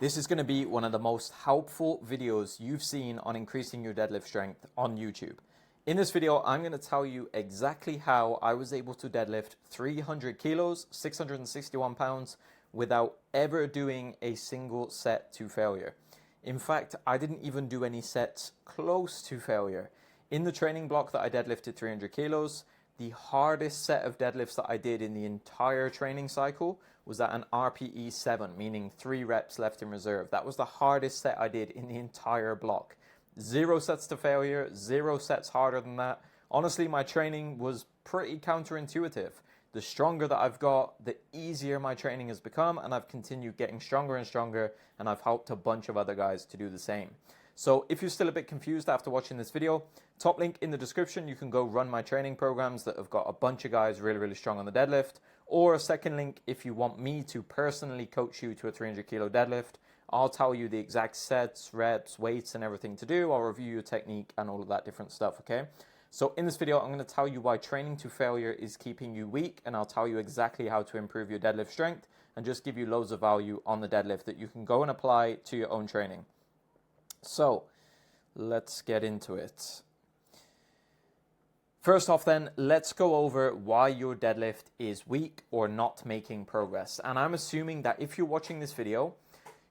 This is going to be one of the most helpful videos you've seen on increasing your deadlift strength on YouTube. In this video, I'm going to tell you exactly how I was able to deadlift 300 kilos, 661 pounds, without ever doing a single set to failure. In fact, I didn't even do any sets close to failure. In the training block that I deadlifted 300 kilos, the hardest set of deadlifts that I did in the entire training cycle was at an RPE 7, meaning 3 reps left in reserve. That was the hardest set I did in the entire block. 0 sets to failure, 0 sets harder than that. Honestly, my training was pretty counterintuitive. The stronger that I've got, the easier my training has become, and I've continued getting stronger and stronger, and I've helped a bunch of other guys to do the same. So if you're still a bit confused after watching this video, top link in the description, you can go run my training programs that have got a bunch of guys really strong on the deadlift, or a second link if you want me to personally coach you to a 300 kilo deadlift. I'll tell you the exact sets, reps, weights, and everything to do. I'll review your technique and all of that different stuff, okay? So in this video, I'm going to tell you why training to failure is keeping you weak, and I'll tell you exactly how to improve your deadlift strength and just give you loads of value on the deadlift that you can go and apply to your own training. So let's get into it. First off then, let's go over why your deadlift is weak or not making progress. And I'm assuming that if you're watching this video,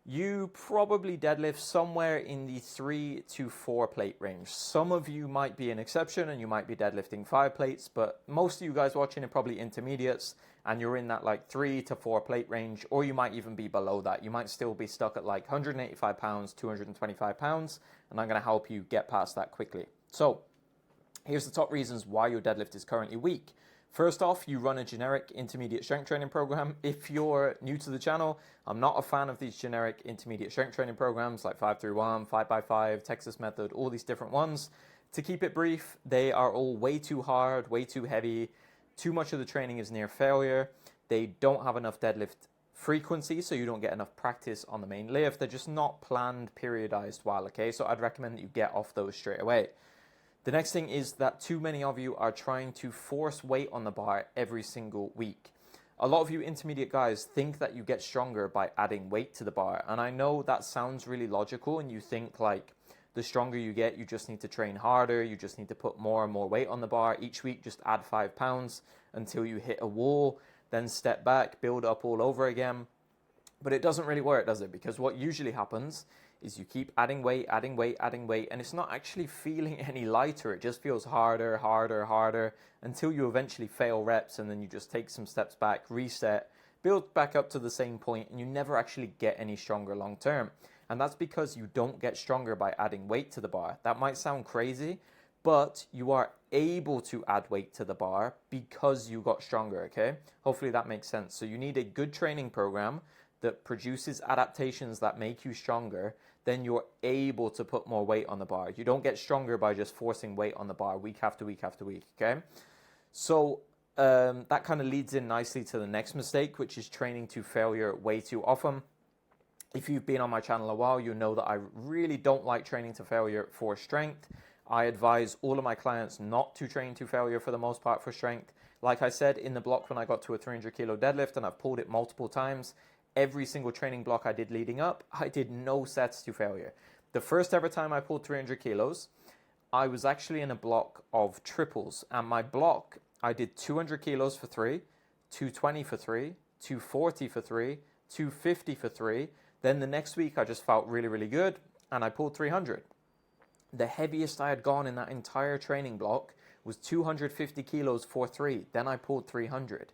you probably deadlift somewhere in the 3 to 4 plate range. Some of you might be an exception and you might be deadlifting 5 plates, but most of you guys watching are probably intermediates and you're in that like 3 to 4 plate range, or you might even be below that. You might still be stuck at like 185 pounds, 225 pounds, and I'm going to help you get past that quickly. So here's the top reasons why your deadlift is currently weak. First off, you run a generic intermediate strength training program. If you're new to the channel, I'm not a fan of these generic intermediate strength training programs like 531, 5x5, Texas Method, all these different ones. To keep it brief, they are all way too hard, way too heavy. Too much of the training is near failure. They don't have enough deadlift frequency, so you don't get enough practice on the main lift. They're just not planned, periodized well, okay? So I'd recommend that you get off those straight away. The next thing is that too many of you are trying to force weight on the bar every single week. A lot of you intermediate guys think that you get stronger by adding weight to the bar. And I know that sounds really logical, and you think like the stronger you get, you just need to train harder. You just need to put more and more weight on the bar. Each week, just add 5 pounds until you hit a wall, then step back, build up all over again. But it doesn't really work, does it? Because what usually happens is you keep adding weight, and it's not actually feeling any lighter. It just feels harder until you eventually fail reps, and then you just take some steps back, reset, build back up to the same point, and you never actually get any stronger long term. And that's because you don't get stronger by adding weight to the bar. That might sound crazy, but you are able to add weight to the bar because you got stronger, okay? Hopefully that makes sense. So you need a good training program that produces adaptations that make you stronger. Then you're able to put more weight on the bar. You don't get stronger by just forcing weight on the bar week after week after week, okay? So that kind of leads in nicely to the next mistake, which is training to failure way too often. If you've been on my channel a while, you know that I really don't like training to failure for strength. I advise all of my clients not to train to failure for the most part for strength. Like I said in the block when I got to a 300 kilo deadlift, and I've pulled it multiple times, every single training block I did leading up, I did no sets to failure. The first ever time I pulled 300 kilos, I was actually in a block of triples. And my block, I did 200 kilos for 3, 220 for 3, 240 for 3, 250 for 3. Then the next week, I just felt really good, and I pulled 300. The heaviest I had gone in that entire training block was 250 kilos for 3. Then I pulled 300.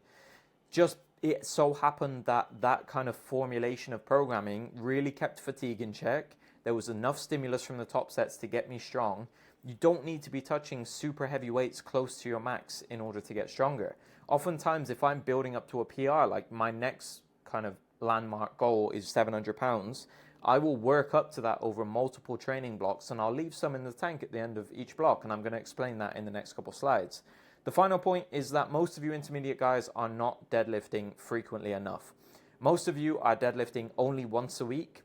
Just it so happened that that kind of formulation of programming really kept fatigue in check. There was enough stimulus from the top sets to get me strong. You don't need to be touching super heavy weights close to your max in order to get stronger. Oftentimes, if I'm building up to a PR, like my next kind of landmark goal is 700 pounds, I will work up to that over multiple training blocks, and I'll leave some in the tank at the end of each block, and I'm going to explain that in the next couple slides. The final point is that most of you intermediate guys are not deadlifting frequently enough. Most of you are deadlifting only once a week,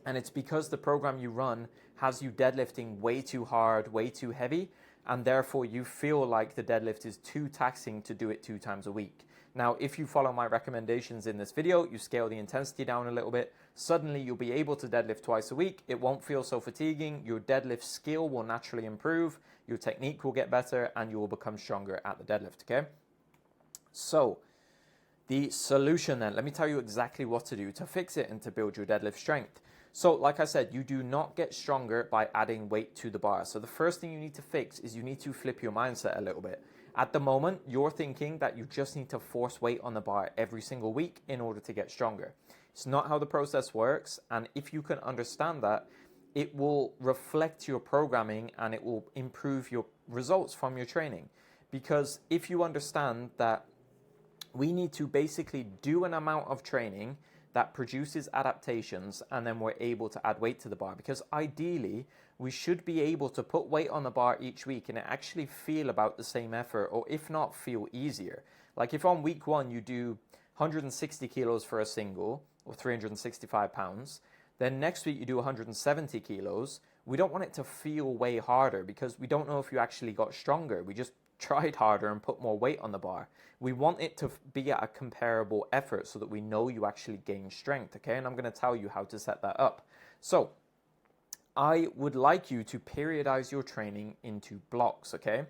and it's because the program you run has you deadlifting way too hard, way too heavy, and therefore you feel like the deadlift is too taxing to do it 2 times a week. Now, if you follow my recommendations in this video, you scale the intensity down a little bit, suddenly you'll be able to deadlift twice a week. It won't feel so fatiguing. Your deadlift skill will naturally improve. Your technique will get better and you will become stronger at the deadlift, okay? So the solution then, let me tell you exactly what to do to fix it and to build your deadlift strength. So like I said, you do not get stronger by adding weight to the bar. So the first thing you need to fix is you need to flip your mindset a little bit. At the moment, you're thinking that you just need to force weight on the bar every single week in order to get stronger. It's not how the process works. And if you can understand that, it will reflect your programming and it will improve your results from your training. Because if you understand that we need to basically do an amount of training that produces adaptations and then we're able to add weight to the bar, because ideally we should be able to put weight on the bar each week and it actually feel about the same effort, or if not, feel easier. Like if on week 1 you do 160 kilos for a single or 365 pounds, then next week you do 170 kilos, we don't want it to feel way harder because we don't know if you actually got stronger. We just tried harder and put more weight on the bar. We want it to be at a comparable effort so that we know you actually gain strength, okay? And I'm going to tell you how to set that up. So I would like you to periodize your training into blocks, okay?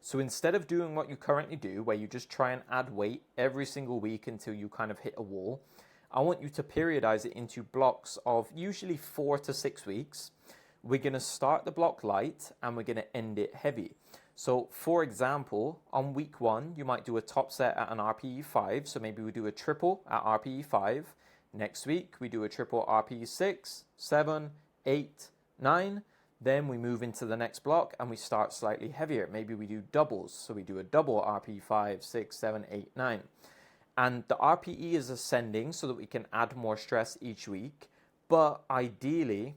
So instead of doing what you currently do, where you just try and add weight every single week until you kind of hit a wall, I want you to periodize it into blocks of usually 4 to 6 weeks. We're going to start the block light and we're going to end it heavy. So for example, on week 1, you might do a top set at an RPE 5. So maybe we do a triple at RPE 5. Next week, we do a triple RPE 6, 7, 8, 9. Then we move into the next block and we start slightly heavier. Maybe we do doubles. So we do a double RPE 5, 6, 7, 8, 9. And the RPE is ascending so that we can add more stress each week. But ideally,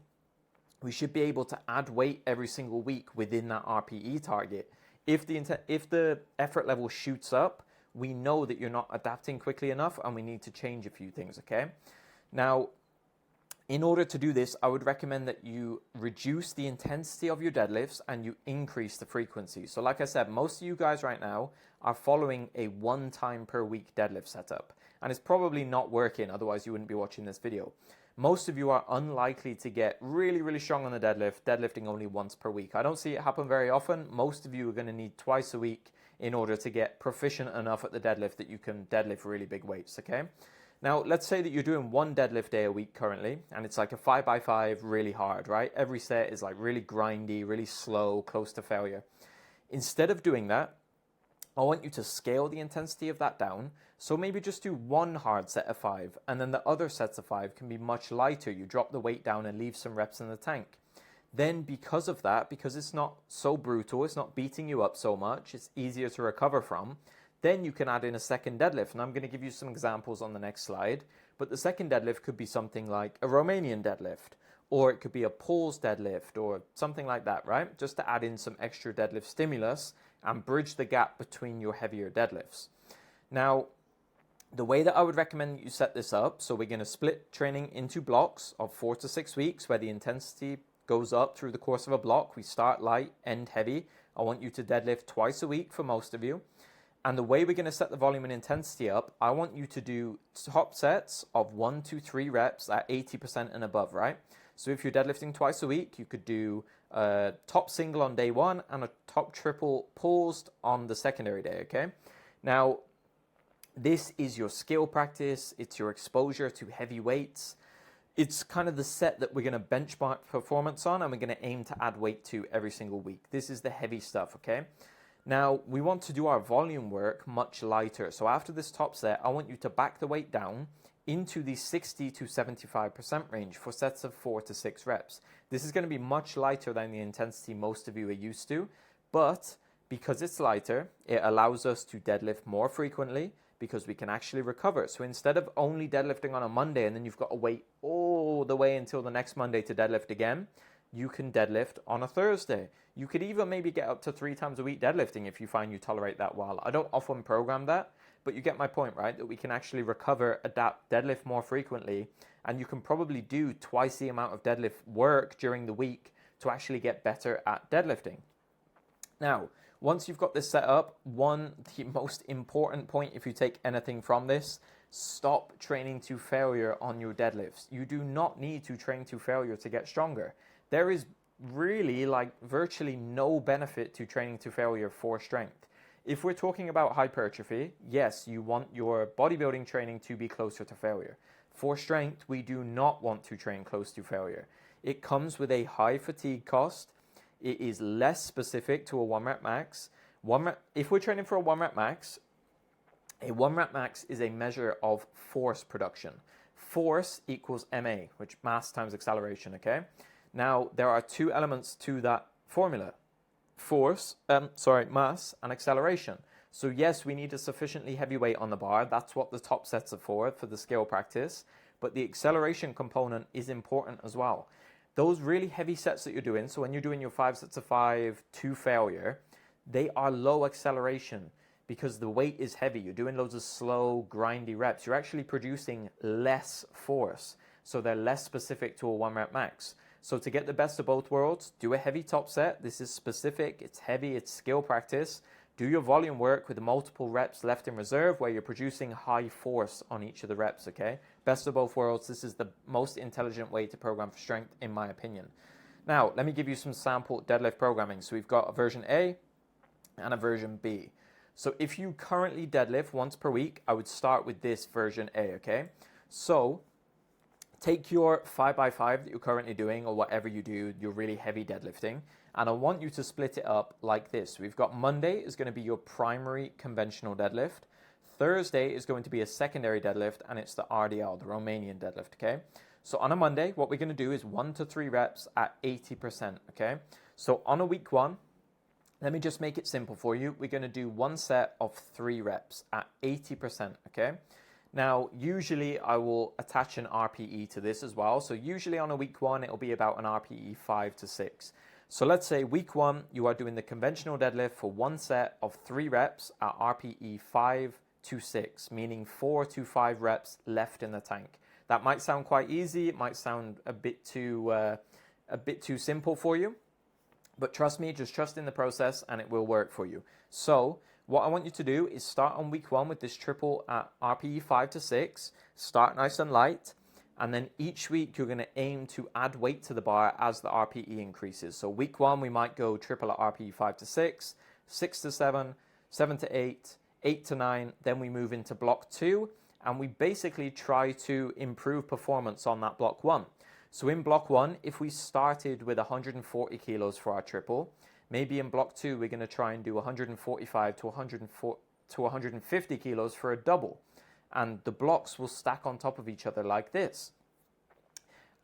we should be able to add weight every single week within that RPE target. If the effort level shoots up, we know that you're not adapting quickly enough and we need to change a few things, okay? Now, in order to do this, I would recommend that you reduce the intensity of your deadlifts and you increase the frequency. So like I said, most of you guys right now are following a 1 time per week deadlift setup. And it's probably not working, otherwise you wouldn't be watching this video. Most of you are unlikely to get really, really strong on the deadlift, deadlifting only once per week. I don't see it happen very often. Most of you are going to need twice a week in order to get proficient enough at the deadlift that you can deadlift really big weights, okay? Now, let's say that you're doing 1 deadlift day a week currently, and it's like a 5x5, really hard, right? Every set is like really grindy, really slow, close to failure. Instead of doing that, I want you to scale the intensity of that down. So maybe just do 1 hard set of 5, and then the other sets of 5 can be much lighter. You drop the weight down and leave some reps in the tank. Then because of that, because it's not so brutal, it's not beating you up so much, it's easier to recover from, then you can add in a second deadlift. And I'm going to give you some examples on the next slide. But the second deadlift could be something like a Romanian deadlift, or it could be a pulse deadlift or something like that, right? Just to add in some extra deadlift stimulus and bridge the gap between your heavier deadlifts. Now, the way that I would recommend you set this up, so we're going to split training into blocks of 4 to 6 weeks where the intensity goes up through the course of a block. We start light, end heavy. I want you to deadlift twice a week for most of you. And the way we're going to set the volume and intensity up, I want you to do top sets of 1 to 3 reps at 80% and above, right? So if you're deadlifting twice a week, you could do a top single on day 1 and a top triple paused on the secondary day, okay? Now, this is your skill practice. It's your exposure to heavy weights. It's kind of the set that we're going to benchmark performance on and we're going to aim to add weight to every single week. This is the heavy stuff, okay? Now, we want to do our volume work much lighter. So after this top set, I want you to back the weight down into the 60 to 75% range for sets of 4 to 6 reps. This is going to be much lighter than the intensity most of you are used to, but because it's lighter, it allows us to deadlift more frequently because we can actually recover. So instead of only deadlifting on a Monday and then you've got to wait all the way until the next Monday to deadlift again, you can deadlift on a Thursday. You could even maybe get up to 3 times a week deadlifting if you find you tolerate that well. I don't often program that, but you get my point, right? That we can actually recover, adapt, deadlift more frequently, and you can probably do twice the amount of deadlift work during the week to actually get better at deadlifting. Now, Once you've got this set up, the most important point, if you take anything from this, stop training to failure on your deadlifts. You do not need to train to failure to get stronger. There is really like virtually no benefit to training to failure for strength. If we're talking about hypertrophy, yes, you want your bodybuilding training to be closer to failure. For strength, we do not want to train close to failure. It comes with a high fatigue cost. It is less specific to a 1 rep max. If we're training for a 1 rep max, a 1 rep max is a measure of force production. Force equals MA, which mass times acceleration, okay? Now, there are two elements to that formula. Mass and acceleration. So yes, we need a sufficiently heavy weight on the bar. That's what the top sets are for the scale practice. But the acceleration component is important as well. Those really heavy sets that you're doing, so when you're doing your 5 sets of 5 to failure, they are low acceleration because the weight is heavy. You're doing loads of slow, grindy reps. You're actually producing less force. So they're less specific to a 1 rep max. So to get the best of both worlds, do a heavy top set. This is specific, it's heavy, it's skill practice. Do your volume work with multiple reps left in reserve where you're producing high force on each of the reps, okay? Best of both worlds. This is the most intelligent way to program for strength, in my opinion. Now, let me give you some sample deadlift programming. So we've got a version A and a version B. So if you currently deadlift once per week, I would start with this version A, okay? So take your 5x5 that you're currently doing or whatever you do, your really heavy deadlifting, and I want you to split it up like this. We've got Monday is going to be your primary conventional deadlift. Thursday is going to be a secondary deadlift, and it's the RDL, the Romanian deadlift, okay? So on a Monday, what we're going to do is 1 to 3 reps at 80%, okay? So on a week 1, let me just make it simple for you. We're going to do 1 set of 3 reps at 80%, okay? Now, usually I will attach an RPE to this as well. So usually on a week 1, it'll be about an RPE 5 to 6. So let's say week 1, you are doing the conventional deadlift for 1 set of 3 reps at RPE 5 to 6, meaning 4 to 5 reps left in the tank. That might sound quite easy. It might sound a bit too simple for you. But trust me, just trust in the process and it will work for you. So what I want you to do is start on week 1 with this triple at RPE 5 to 6. Start nice and light. And then each week you're going to aim to add weight to the bar as the RPE increases. So week 1, we might go triple at RPE 5 to 6, 6 to 7, 7 to 8, 8 to 9. Then we move into block 2. And we basically try to improve performance on that block 1. So in block 1, if we started with 140 kilos for our triple, maybe in block 2, we're going to try and do 145 to 150 kilos for a double. And the blocks will stack on top of each other like this.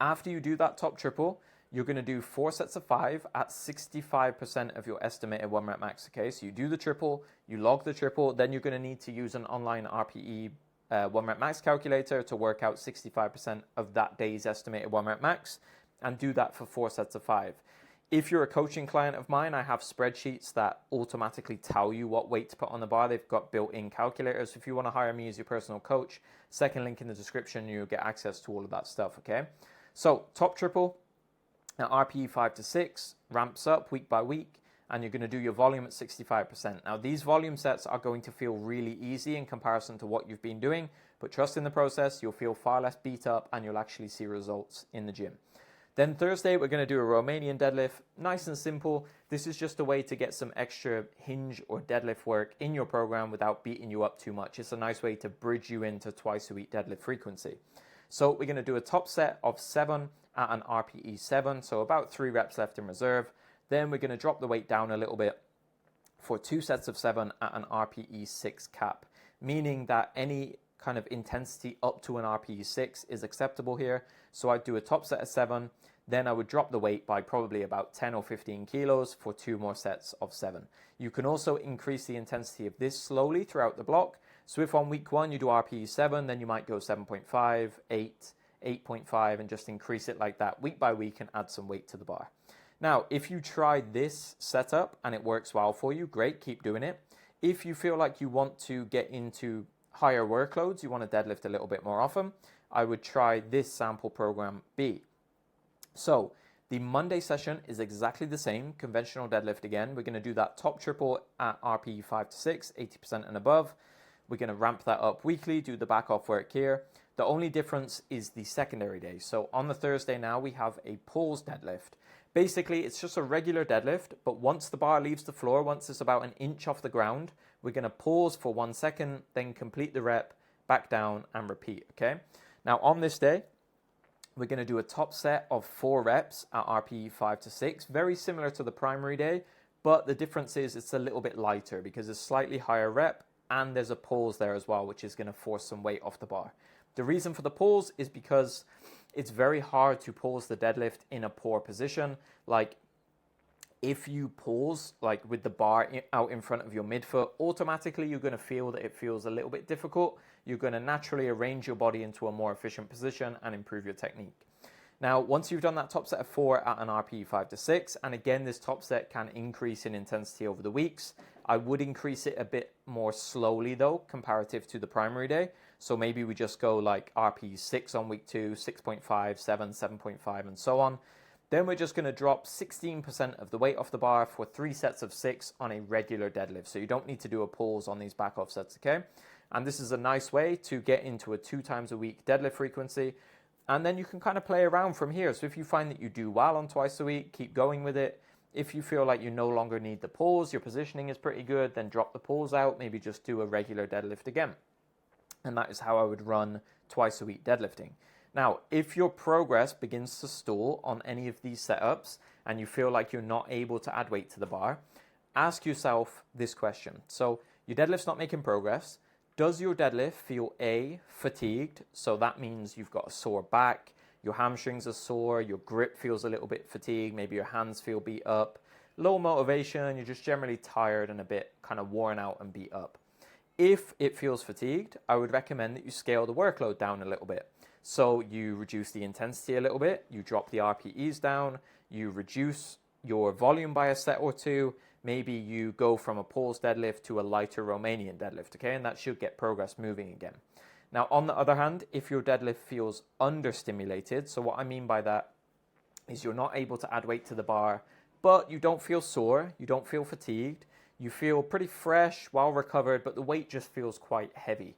After you do that top triple, you're going to do 4 sets of 5 at 65% of your estimated 1 rep max, okay? So you do the triple, you log the triple, then you're going to need to use an online RPE 1 rep max calculator to work out 65% of that day's estimated 1 rep max and do that for 4 sets of 5. If you're a coaching client of mine, I have spreadsheets that automatically tell you what weight to put on the bar. They've got built-in calculators. If you want to hire me as your personal coach, second link in the description, you'll get access to all of that stuff, okay? So top triple at RPE 5 to 6, ramps up week by week, and you're going to do your volume at 65%. Now, these volume sets are going to feel really easy in comparison to what you've been doing, but trust in the process, you'll feel far less beat up, and you'll actually see results in the gym. Then Thursday, we're going to do a Romanian deadlift. Nice and simple. This is just a way to get some extra hinge or deadlift work in your program without beating you up too much. It's a nice way to bridge you into twice a week deadlift frequency. So we're going to do a top set of 7 at an RPE 7, so about 3 reps left in reserve. Then we're going to drop the weight down a little bit for 2 sets of 7 at an RPE 6 cap, meaning that any kind of intensity up to an RPE 6 is acceptable here. So I'd do a top set of 7, then I would drop the weight by probably about 10 or 15 kilos for 2 more sets of 7. You can also increase the intensity of this slowly throughout the block. So if on week 1 you do RPE 7, then you might go 7.5, 8, 8.5, and just increase it like that week by week and add some weight to the bar. Now, if you try this setup and it works well for you, great, keep doing it. If you feel like you want to get into higher workloads, you want to deadlift a little bit more often, I would try this sample program B. So The Monday session is exactly the same, conventional deadlift again. We're going to do that top triple at RPE 5 to 6, 80% and above. We're going to ramp that up weekly, do the back off work here. The only difference is the secondary day. So on the Thursday now, we have a pause deadlift. Basically, it's just a regular deadlift, but once the bar leaves the floor, once it's about an inch off the ground, we're going to pause for 1 second, then complete the rep, back down and repeat, okay? Now on this day, we're going to do a top set of 4 reps at RPE 5 to 6, very similar to the primary day, but the difference is it's a little bit lighter because it's slightly higher rep and there's a pause there as well, which is going to force some weight off the bar. The reason for the pause is because it's very hard to pause the deadlift in a poor position. Like if you pause like with the bar out in front of your midfoot, automatically you're going to feel that it feels a little bit difficult. You're going to naturally arrange your body into a more efficient position and improve your technique. Now, once you've done that top set of 4 at an RPE 5 to 6, and again, this top set can increase in intensity over the weeks. I would increase it a bit more slowly though, comparative to the primary day. So maybe we just go like RPE 6 on week 2, 6.5, 7, 7.5, and so on. Then we're just going to drop 16% of the weight off the bar for 3 sets of 6 on a regular deadlift. So you don't need to do a pause on these back off sets, okay? And this is a nice way to get into a 2 times a week deadlift frequency. And then you can kind of play around from here. So if you find that you do well on twice a week, keep going with it. If you feel like you no longer need the pause, your positioning is pretty good, then drop the pause out, maybe just do a regular deadlift again. And that is how I would run twice a week deadlifting. Now, if your progress begins to stall on any of these setups and you feel like you're not able to add weight to the bar, ask yourself this question. So your deadlift's not making progress. Does your deadlift feel A, fatigued? So that means you've got a sore back, your hamstrings are sore, your grip feels a little bit fatigued, maybe your hands feel beat up, low motivation, you're just generally tired and a bit kind of worn out and beat up. If it feels fatigued, I would recommend that you scale the workload down a little bit. So you reduce the intensity a little bit, you drop the RPEs down, you reduce your volume by a set or 2, maybe you go from a pause deadlift to a lighter Romanian deadlift, okay? And that should get progress moving again. Now, on the other hand, if your deadlift feels understimulated, so what I mean by that is you're not able to add weight to the bar, but you don't feel sore, you don't feel fatigued, you feel pretty fresh, well recovered, but the weight just feels quite heavy.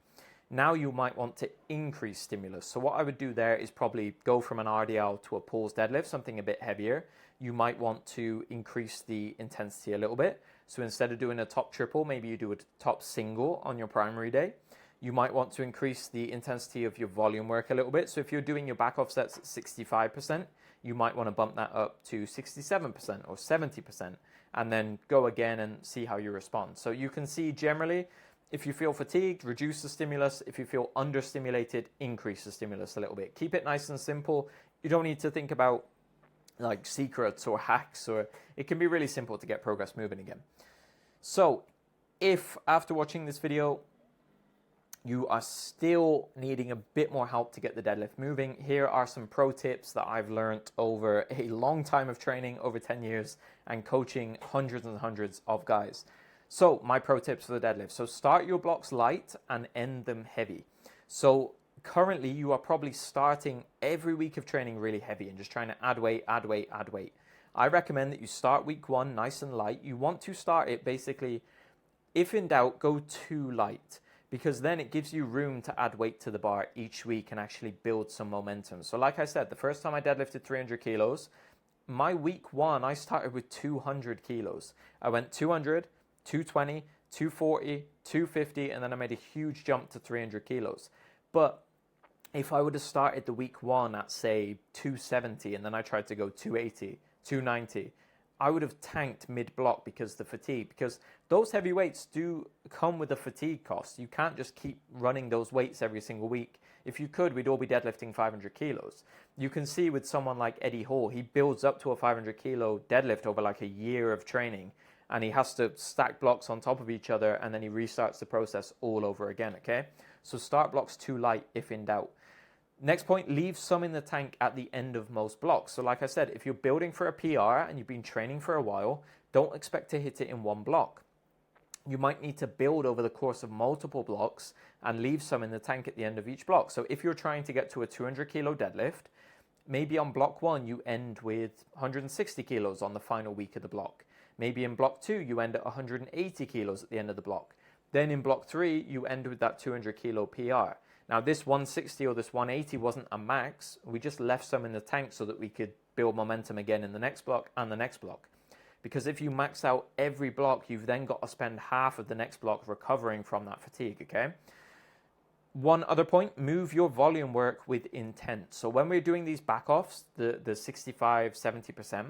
Now you might want to increase stimulus. So what I would do there is probably go from an RDL to a pause deadlift, something a bit heavier. You might want to increase the intensity a little bit. So instead of doing a top triple, maybe you do a top single on your primary day. You might want to increase the intensity of your volume work a little bit. So if you're doing your back off sets at 65%, you might want to bump that up to 67% or 70% and then go again and see how you respond. So you can see generally, if you feel fatigued, reduce the stimulus. If you feel understimulated, increase the stimulus a little bit. Keep it nice and simple. You don't need to think about like secrets or hacks, or it can be really simple to get progress moving again. So if after watching this video, you are still needing a bit more help to get the deadlift moving, here are some pro tips that I've learned over a long time of training, over 10 years, and coaching hundreds and hundreds of guys. So my pro tips for the deadlift. So start your blocks light and end them heavy. So currently you are probably starting every week of training really heavy and just trying to add weight, add weight, add weight. I recommend that you start week 1 nice and light. You want to start it basically, if in doubt, go too light, because then it gives you room to add weight to the bar each week and actually build some momentum. So like I said, the first time I deadlifted 300 kilos, my week 1, I started with 200 kilos. I went 200, 220, 240, 250, and then I made a huge jump to 300 kilos. But if I would have started the week 1 at say 270 and then I tried to go 280, 290, I would have tanked mid-block because the fatigue, because those heavy weights do come with a fatigue cost. You can't just keep running those weights every single week. If you could, we'd all be deadlifting 500 kilos. You can see with someone like Eddie Hall, he builds up to a 500 kilo deadlift over like a year of training, and he has to stack blocks on top of each other, and then he restarts the process all over again, okay? So start blocks too light if in doubt. Next point, leave some in the tank at the end of most blocks. So like I said, if you're building for a PR and you've been training for a while, don't expect to hit it in one block. You might need to build over the course of multiple blocks and leave some in the tank at the end of each block. So if you're trying to get to a 200 kilo deadlift, maybe on block 1, you end with 160 kilos on the final week of the block. Maybe in block 2, you end at 180 kilos at the end of the block. Then in block 3, you end with that 200 kilo PR. Now this 160 or this 180 wasn't a max. We just left some in the tank so that we could build momentum again in the next block and the next block. Because if you max out every block, you've then got to spend half of the next block recovering from that fatigue, okay? One other point, move your volume work with intent. So when we're doing these back offs, the 65, 70%,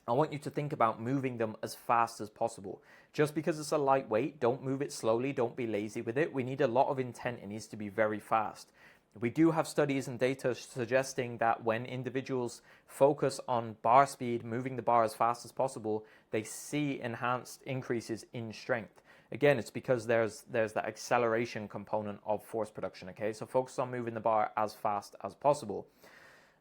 I want you to think about moving them as fast as possible. Just because it's a lightweight, don't move it slowly, don't be lazy with it. We need a lot of intent, it needs to be very fast. We do have studies and data suggesting that when individuals focus on bar speed, moving the bar as fast as possible, they see enhanced increases in strength. Again, it's because there's that acceleration component of force production, okay? So focus on moving the bar as fast as possible.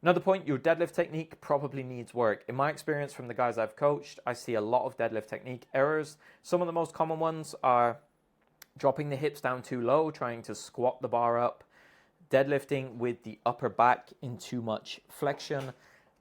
Another point, your deadlift technique probably needs work. In my experience from the guys I've coached, I see a lot of deadlift technique errors. Some of the most common ones are dropping the hips down too low, trying to squat the bar up, deadlifting with the upper back in too much flexion,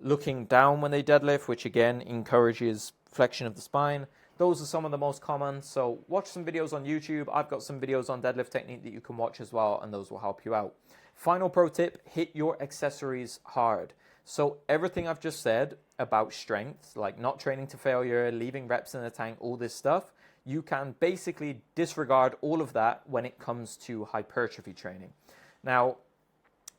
looking down when they deadlift, which again encourages flexion of the spine. Those are some of the most common. So watch some videos on YouTube. I've got some videos on deadlift technique that you can watch as well, and those will help you out. Final pro tip, hit your accessories hard. So everything I've just said about strength, like not training to failure, leaving reps in the tank, all this stuff, you can basically disregard all of that when it comes to hypertrophy training. Now,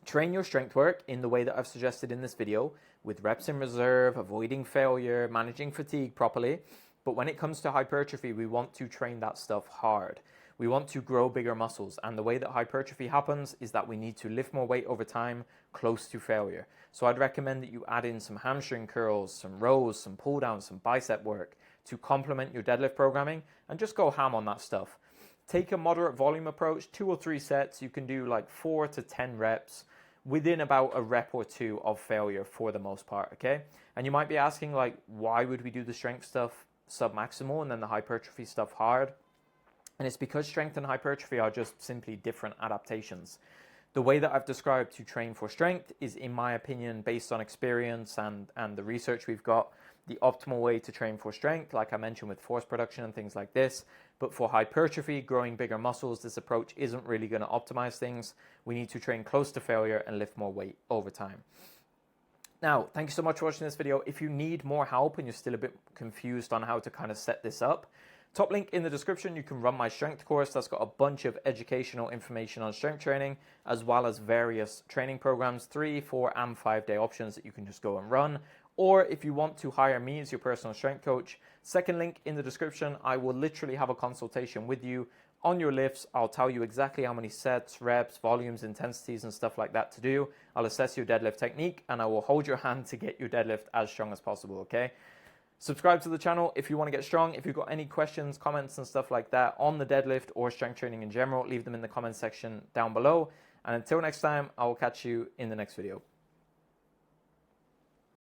train your strength work in the way that I've suggested in this video, with reps in reserve, avoiding failure, managing fatigue properly. But when it comes to hypertrophy, we want to train that stuff hard. We want to grow bigger muscles, and the way that hypertrophy happens is that we need to lift more weight over time close to failure. So I'd recommend that you add in some hamstring curls, some rows, some pull downs, some bicep work to complement your deadlift programming, and just go ham on that stuff. Take a moderate volume approach, 2 or 3 sets. You can do like 4 to 10 reps within about a rep or 2 of failure for the most part, okay? And you might be asking, like, why would we do the strength stuff submaximal and then the hypertrophy stuff hard? And it's because strength and hypertrophy are just simply different adaptations. The way that I've described to train for strength is, in my opinion, based on experience and the research we've got, the optimal way to train for strength, like I mentioned with force production and things like this. But for hypertrophy, growing bigger muscles, this approach isn't really going to optimize things. We need to train close to failure and lift more weight over time. Now, thank you so much for watching this video. If you need more help and you're still a bit confused on how to kind of set this up, top link in the description, you can run my strength course that's got a bunch of educational information on strength training, as well as various training programs, 3, 4, and 5-day options that you can just go and run. Or if you want to hire me as your personal strength coach, second link in the description, I will literally have a consultation with you on your lifts. I'll tell you exactly how many sets, reps, volumes, intensities, and stuff like that to do. I'll assess your deadlift technique, and I will hold your hand to get your deadlift as strong as possible, okay? Subscribe to the channel if you want to get strong. If you've got any questions, comments, and stuff like that on the deadlift or strength training in general, leave them in the comment section down below. And until next time, I will catch you in the next video.